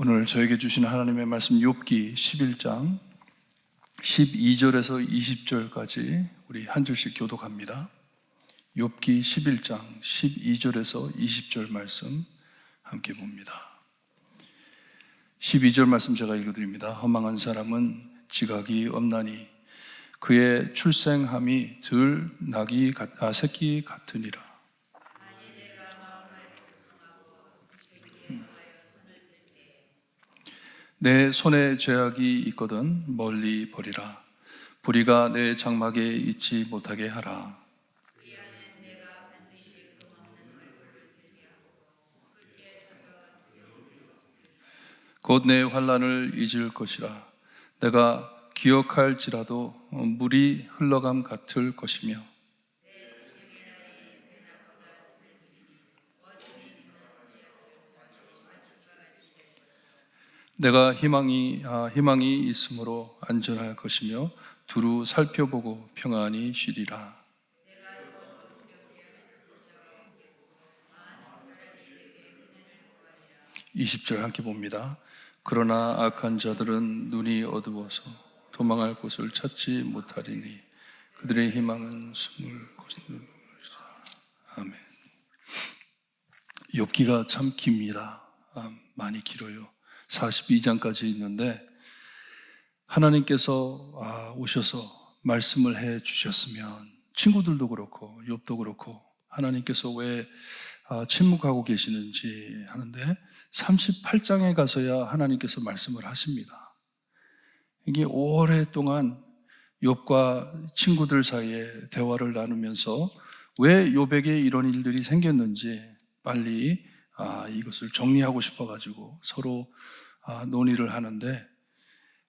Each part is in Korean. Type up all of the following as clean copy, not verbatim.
오늘 저에게 주신 하나님의 말씀 욥기 11장 12절에서 20절까지 우리 한 절씩 교독합니다. 욥기 11장 12절에서 20절 말씀 함께 봅니다. 12절 말씀 제가 읽어드립니다. 허망한 사람은 지각이 없나니 그의 출생함이 들 새끼 같으니라. 내 손에 죄악이 있거든 멀리 버리라. 불의가 내 장막에 있지 못하게 하라. 곧 내 환난을 잊을 것이라. 내가 기억할지라도 물이 흘러감 같을 것이며 내가 희망이 있으므로 안전할 것이며 두루 살펴보고 평안히 쉬리라. (20절) 함께 봅니다. 그러나 악한 자들은 눈이 어두워서 도망할 곳을 찾지 못하리니 그들의 희망은 숨을 곳이라. 아멘. 욥기가 참 깁니다. 많이 길어요. 42장까지 있는데 하나님께서 오셔서 말씀을 해 주셨으면 친구들도 그렇고 욥도 그렇고 하나님께서 왜 침묵하고 계시는지 하는데 38장에 가서야 하나님께서 말씀을 하십니다. 이게 오랫동안 욥과 친구들 사이에 대화를 나누면서 왜 욥에게 이런 일들이 생겼는지 빨리 이것을 정리하고 싶어가지고 서로 논의를 하는데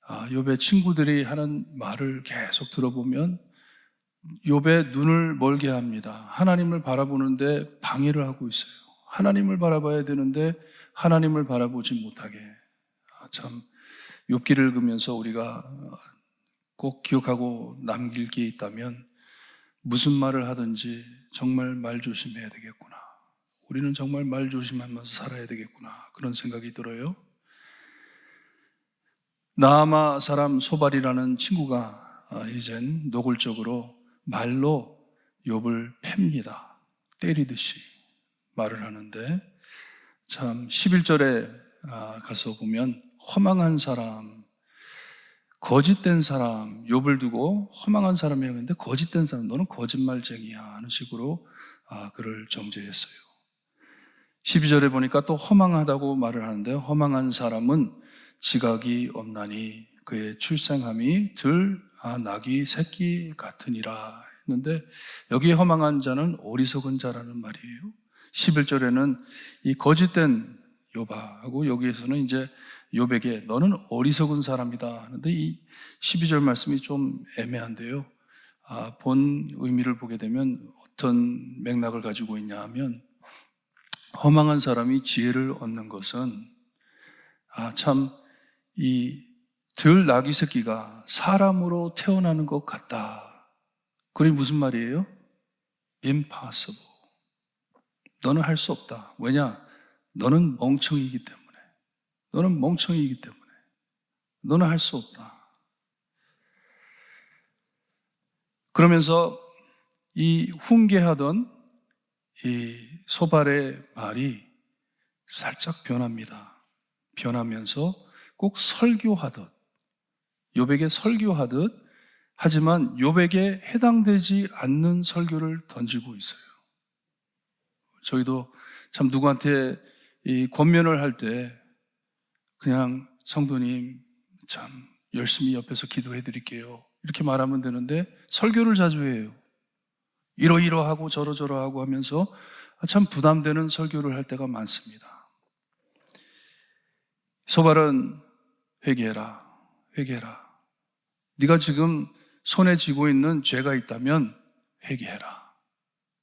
욥의 친구들이 하는 말을 계속 들어보면 욥의 눈을 멀게 합니다. 하나님을 바라보는데 방해를 하고 있어요. 하나님을 바라봐야 되는데 하나님을 바라보지 못하게. 참 욥기를 읽으면서 우리가 꼭 기억하고 남길 게 있다면 무슨 말을 하든지 정말 말 조심해야 되겠구나. 우리는 정말 말 조심하면서 살아야 되겠구나. 그런 생각이 들어요. 나아마 사람 소발이라는 친구가 이젠 노골적으로 말로 욥을 팹니다. 때리듯이 말을 하는데 참 11절에 가서 보면 허망한 사람, 거짓된 사람, 욥을 두고 허망한 사람이라고 했는데 거짓된 사람, 너는 거짓말쟁이야 하는 식으로 그를 정죄했어요. 12절에 보니까 또 허망하다고 말을 하는데 허망한 사람은 지각이 없나니 그의 출생함이 낙이 새끼 같으니라 했는데 여기 허망한 자는 어리석은 자라는 말이에요. 11절에는 이 거짓된 욥아 하고 여기에서는 이제 욥에게 너는 어리석은 사람이다 하는데 이 12절 말씀이 좀 애매한데요. 본 의미를 보게 되면 어떤 맥락을 가지고 있냐 하면 허망한 사람이 지혜를 얻는 것은 참 이 낙이 새끼가 사람으로 태어나는 것 같다. 그게 무슨 말이에요? Impossible. 너는 할 수 없다. 왜냐? 너는 멍청이기 때문에. 너는 멍청이기 때문에. 너는 할 수 없다. 그러면서 이 훈계하던 이 소발의 말이 살짝 변합니다. 변하면서 꼭 설교하듯, 욥에게 설교하듯 하지만 욥에게 해당되지 않는 설교를 던지고 있어요. 저희도 참 누구한테 이 권면을 할 때 그냥 성도님 참 열심히 옆에서 기도해 드릴게요. 이렇게 말하면 되는데 설교를 자주 해요. 이러이러하고 저러저러하고 하면서 참 부담되는 설교를 할 때가 많습니다. 소발은 회개해라. 네가 지금 손에 쥐고 있는 죄가 있다면 회개해라.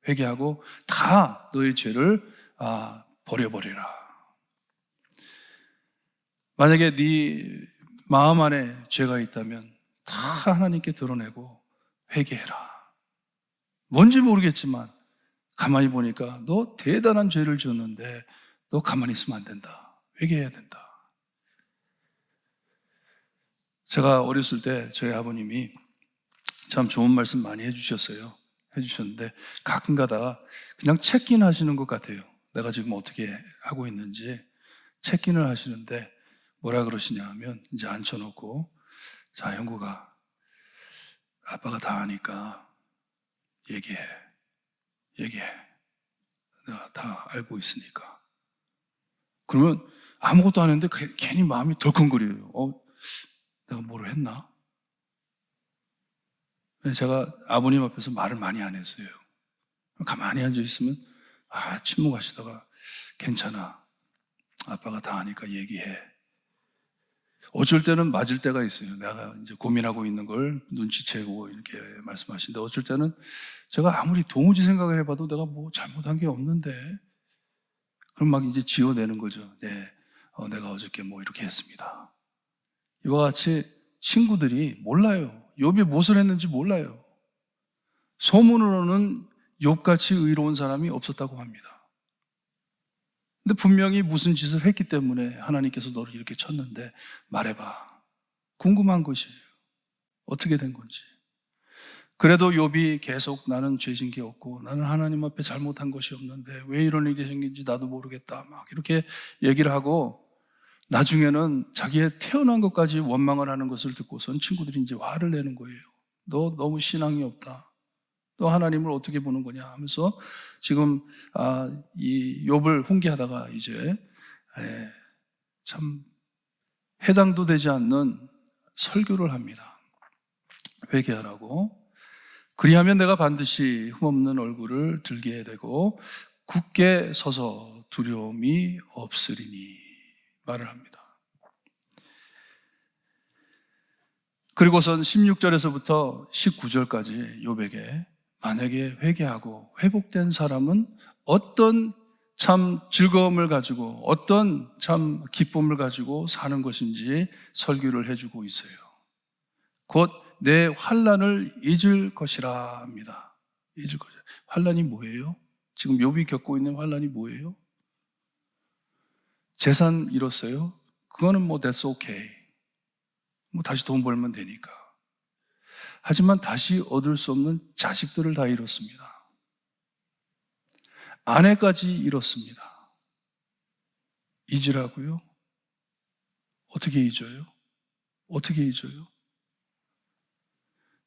회개하고 다 너의 죄를 버려버리라. 만약에 네 마음 안에 죄가 있다면 다 하나님께 드러내고 회개해라. 뭔지 모르겠지만 가만히 보니까 너 대단한 죄를 지었는데 너 가만히 있으면 안 된다. 회개해야 된다. 제가 어렸을 때 저희 아버님이 참 좋은 말씀 많이 해주셨는데 가끔 가다가 그냥 체크인 하시는 것 같아요. 내가 지금 어떻게 하고 있는지 체크인을 하시는데 뭐라 그러시냐 하면 이제 앉혀놓고, 자, 형구가 아빠가 다 아니까 얘기해. 내가 다 알고 있으니까. 그러면 아무것도 안 했는데 괜히 마음이 덜컹거려요. 내가 뭐를 했나? 제가 아버님 앞에서 말을 많이 안 했어요. 가만히 앉아있으면 침묵하시다가 괜찮아, 아빠가 다 아니까 얘기해. 어쩔 때는 맞을 때가 있어요. 내가 이제 고민하고 있는 걸 눈치채고 이렇게 말씀하시는데, 어쩔 때는 제가 아무리 도무지 생각을 해봐도 내가 뭐 잘못한 게 없는데, 그럼 막 이제 지어내는 거죠. 내가 어저께 뭐 이렇게 했습니다. 이와 같이 친구들이 몰라요. 욥이 무엇을 했는지 몰라요. 소문으로는 욥같이 의로운 사람이 없었다고 합니다. 근데 분명히 무슨 짓을 했기 때문에 하나님께서 너를 이렇게 쳤는데 말해봐. 궁금한 것이에요. 어떻게 된 건지. 그래도 욥이 계속 나는 죄진 게 없고 나는 하나님 앞에 잘못한 것이 없는데 왜 이런 일이 생긴지 나도 모르겠다, 막 이렇게 얘기를 하고, 나중에는 자기의 태어난 것까지 원망을 하는 것을 듣고선 친구들이 이제 화를 내는 거예요. 너 너무 신앙이 없다. 너 하나님을 어떻게 보는 거냐 하면서 지금 이 욥을 훈계하다가 이제 참 해당도 되지 않는 설교를 합니다. 회개하라고. 그리하면 내가 반드시 흠없는 얼굴을 들게 되고 굳게 서서 두려움이 없으리니 말을 합니다. 그리고선 16절에서부터 19절까지 욥에게 만약에 회개하고 회복된 사람은 어떤 참 즐거움을 가지고 어떤 참 기쁨을 가지고 사는 것인지 설교를 해주고 있어요. 곧 내 환난을 잊을 것이라 합니다. 잊을 것이라. 환난이 뭐예요? 지금 욥이 겪고 있는 환난이 뭐예요? 재산 잃었어요? 그거는 뭐 that's okay. 뭐 다시 돈 벌면 되니까. 하지만 다시 얻을 수 없는 자식들을 다 잃었습니다. 아내까지 잃었습니다. 잊으라고요? 어떻게 잊어요? 어떻게 잊어요?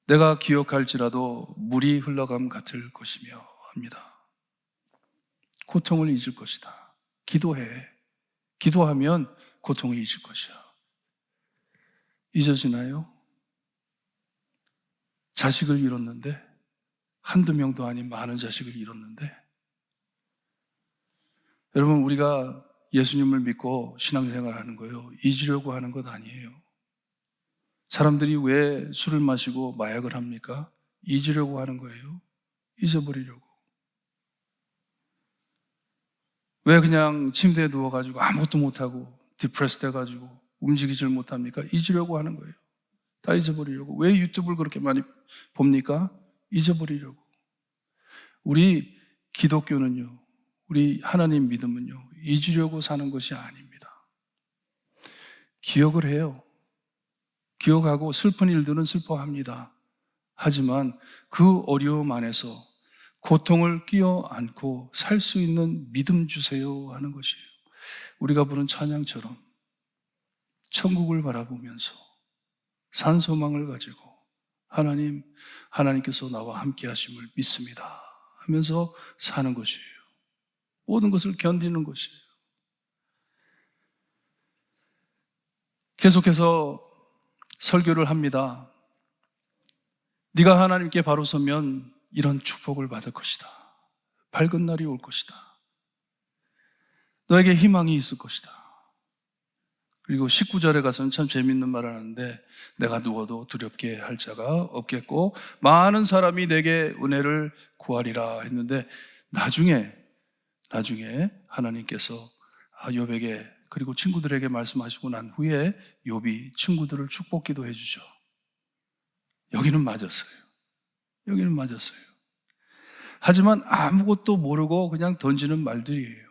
내가 기억할지라도 물이 흘러감 같을 것이며 합니다. 고통을 잊을 것이다. 기도해. 기도하면 고통을 잊을 것이야. 잊어지나요? 자식을 잃었는데, 한두 명도 아닌 많은 자식을 잃었는데, 여러분, 우리가 예수님을 믿고 신앙생활 하는 거예요. 잊으려고 하는 것 아니에요. 사람들이 왜 술을 마시고 마약을 합니까? 잊으려고 하는 거예요. 잊어버리려고. 왜 그냥 침대에 누워가지고 아무것도 못하고 디프레스 돼가지고 움직이질 못합니까? 잊으려고 하는 거예요. 다 잊어버리려고. 왜 유튜브를 그렇게 많이 봅니까? 잊어버리려고. 우리 기독교는요, 우리 하나님 믿음은요, 잊으려고 사는 것이 아닙니다. 기억을 해요. 기억하고 슬픈 일들은 슬퍼합니다. 하지만 그 어려움 안에서 고통을 끼어 안고 살 수 있는 믿음 주세요 하는 것이에요. 우리가 부른 찬양처럼 천국을 바라보면서 산소망을 가지고 하나님께서 나와 함께 하심을 믿습니다 하면서 사는 것이에요. 모든 것을 견디는 것이에요. 계속해서 설교를 합니다. 네가 하나님께 바로 서면 이런 축복을 받을 것이다. 밝은 날이 올 것이다. 너에게 희망이 있을 것이다. 그리고 19절에 가서는 참 재밌는 말을 하는데, 내가 누워도 두렵게 할 자가 없겠고 많은 사람이 내게 은혜를 구하리라 했는데, 나중에 하나님께서 욥에게 그리고 친구들에게 말씀하시고 난 후에 욥이 친구들을 축복 기도해 주죠. 여기는 맞았어요. 하지만 아무것도 모르고 그냥 던지는 말들이에요.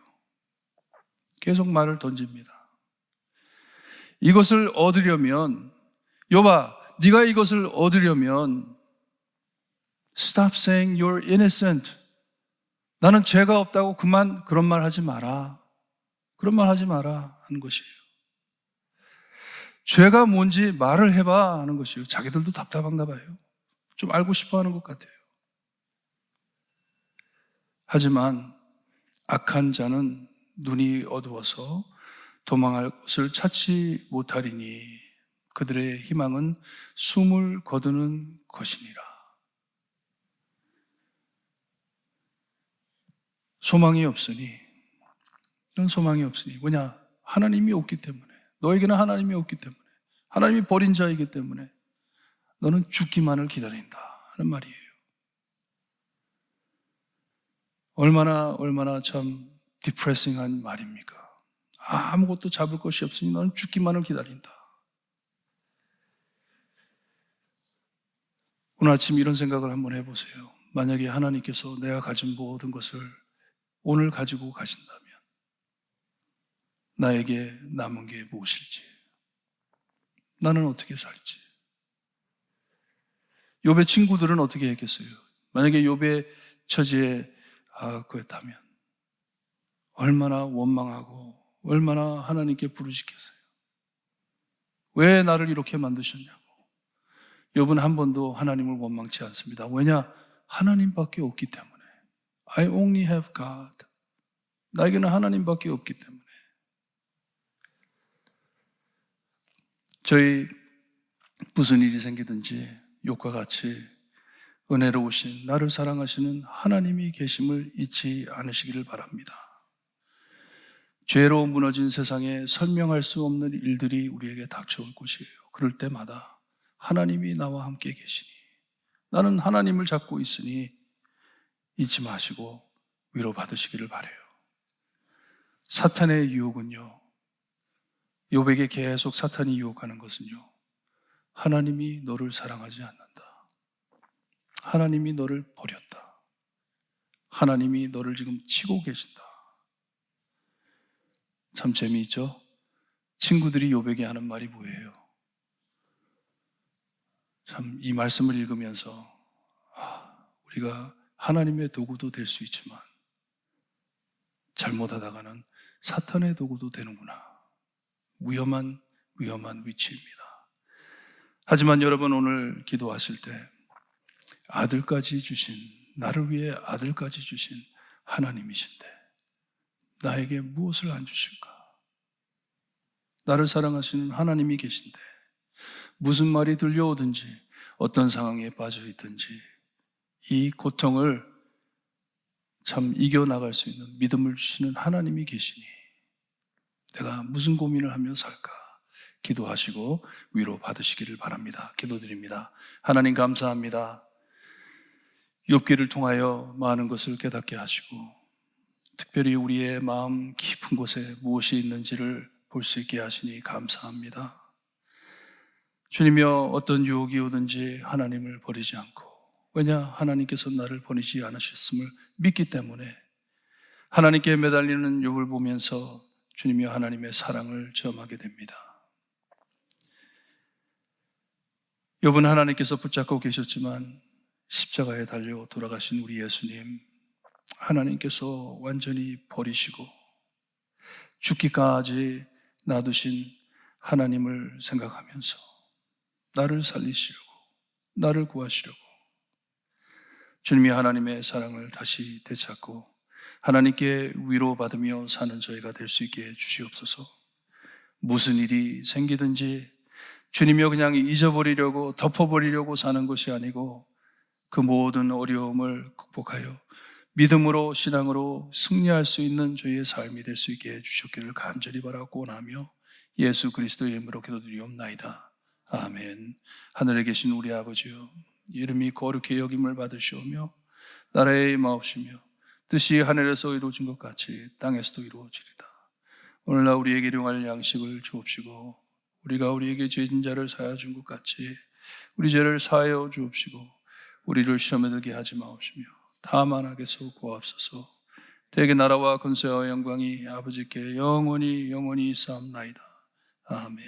계속 말을 던집니다. 이것을 얻으려면 욥아, 네가 이것을 얻으려면 stop saying you're innocent. 나는 죄가 없다고 그런 말 하지 마라. 그런 말 하지 마라 하는 것이에요. 죄가 뭔지 말을 해봐 하는 것이에요. 자기들도 답답한가 봐요. 좀 알고 싶어 하는 것 같아요. 하지만 악한 자는 눈이 어두워서 도망할 곳을 찾지 못하리니 그들의 희망은 숨을 거두는 것이니라. 소망이 없으니, 그런 소망이 없으니 뭐냐? 하나님이 없기 때문에, 너에게는 하나님이 없기 때문에, 하나님이 버린 자이기 때문에 너는 죽기만을 기다린다 하는 말이에요. 얼마나 참 디프레싱한 말입니까? 아무것도 잡을 것이 없으니 너는 죽기만을 기다린다. 오늘 아침 이런 생각을 한번 해보세요. 만약에 하나님께서 내가 가진 모든 것을 오늘 가지고 가신다면 나에게 남은 게 무엇일지, 나는 어떻게 살지? 욥의 친구들은 어떻게 했겠어요? 만약에 욥의 처지에 그랬다면 얼마나 원망하고 얼마나 하나님께 부르짖겠어요. 왜 나를 이렇게 만드셨냐고. 욥은 한 번도 하나님을 원망치 않습니다. 왜냐? 하나님밖에 없기 때문에. I only have God. 나에게는 하나님밖에 없기 때문에. 저희 무슨 일이 생기든지 욥과 같이 은혜로우신 나를 사랑하시는 하나님이 계심을 잊지 않으시기를 바랍니다. 죄로 무너진 세상에 설명할 수 없는 일들이 우리에게 닥쳐올 것이에요. 그럴 때마다 하나님이 나와 함께 계시니, 나는 하나님을 잡고 있으니 잊지 마시고 위로받으시기를 바라요. 사탄의 유혹은요, 욥에게 계속 사탄이 유혹하는 것은요, 하나님이 너를 사랑하지 않는다. 하나님이 너를 버렸다. 하나님이 너를 지금 치고 계신다. 참 재미있죠? 친구들이 욥에게 하는 말이 뭐예요? 참 이 말씀을 읽으면서 우리가 하나님의 도구도 될 수 있지만 잘못하다가는 사탄의 도구도 되는구나. 위험한 위치입니다. 하지만 여러분, 오늘 기도하실 때 아들까지 주신, 나를 위해 아들까지 주신 하나님이신데 나에게 무엇을 안 주실까? 나를 사랑하시는 하나님이 계신데 무슨 말이 들려오든지 어떤 상황에 빠져 있든지 이 고통을 참 이겨나갈 수 있는 믿음을 주시는 하나님이 계시니 내가 무슨 고민을 하며 살까? 기도하시고 위로 받으시기를 바랍니다. 기도드립니다. 하나님 감사합니다. 욥기를 통하여 많은 것을 깨닫게 하시고 특별히 우리의 마음 깊은 곳에 무엇이 있는지를 볼 수 있게 하시니 감사합니다. 주님이여, 어떤 유혹이 오든지 하나님을 버리지 않고, 왜냐? 하나님께서 나를 버리지 않으셨음을 믿기 때문에 하나님께 매달리는 욥을 보면서 주님이여 하나님의 사랑을 체험하게 됩니다. 욥은 하나님께서 붙잡고 계셨지만 십자가에 달려 돌아가신 우리 예수님, 하나님께서 완전히 버리시고 죽기까지 놔두신 하나님을 생각하면서 나를 살리시려고, 나를 구하시려고 주님이 하나님의 사랑을 다시 되찾고 하나님께 위로받으며 사는 저희가 될 수 있게 해주시옵소서. 무슨 일이 생기든지 주님이여 그냥 잊어버리려고 덮어버리려고 사는 것이 아니고 그 모든 어려움을 극복하여 믿음으로 신앙으로 승리할 수 있는 저희의 삶이 될 수 있게 해주셨기를 간절히 바라고 원하며 예수 그리스도의 이름으로 기도드리옵나이다. 아멘. 하늘에 계신 우리 아버지여, 이름이 거룩히 여김을 받으시오며 나라의 임하옵시며 뜻이 하늘에서 이루어진 것 같이 땅에서도 이루어지리다. 오늘날 우리에게 일용할 양식을 주옵시고 우리가 우리에게 죄진 자를 사하여 준 것 같이 우리 죄를 사하여 주옵시고 우리를 시험에 들게 하지 마옵시며 다만 악에서 구하옵소서. 대개 나라와 권세와 영광이 아버지께 영원히 있사옵나이다. 아멘.